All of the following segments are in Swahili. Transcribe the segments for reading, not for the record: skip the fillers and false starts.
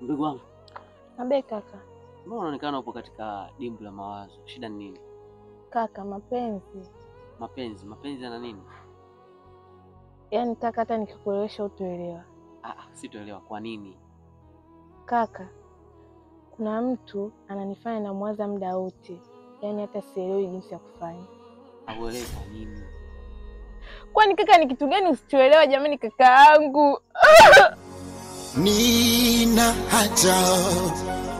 Ndugu wangu. Abe kaka. Mbona unaonekana upo katika dimbwi la mawazo? Shida ni nini? Kaka, mapenzi. Mapenzi yana nini? Yaani kaka, hata nikikuelewesha utoelewa. Sitoelewa. Kwa nini? Kaka, kuna mtu ananifanya na mwaza muda wote. Yaani hata sielewi jinsi ya kufanya. Hauelewi kwa nini? Kwani kaka ni kitu gani usitoelewa jamani kaka yangu? Nina haja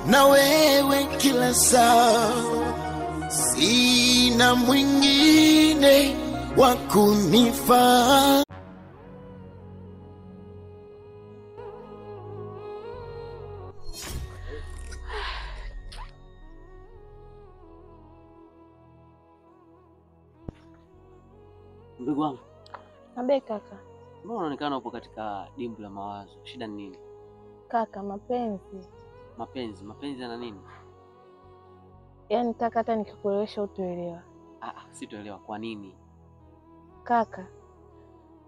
na wewe kila saa, sina mwingine wa kunifaa. Ndugu wangu. Abe kaka. Mbona unaonekana upo katika dimbwi la mawazo? Shida ni nini? Kaka, mapenzi. Mapenzi yana nini? Yaani kaka, hata nikikuelewesha utoelewa. Sitoelewa. Kwa nini? Kaka,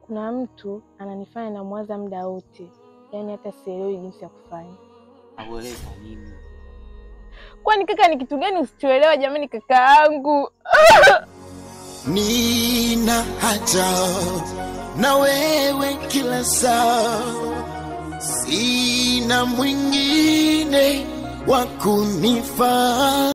kuna mtu ananifanya na mwaza muda wote. Yaani hata sielewi jinsi ya kufanya. Hauelewi kwa nini? Kwani kaka ni kitu gani usitoelewa jamani kaka yangu? Nina haja na wewe kila saa, sina mwingine wa kunifaa.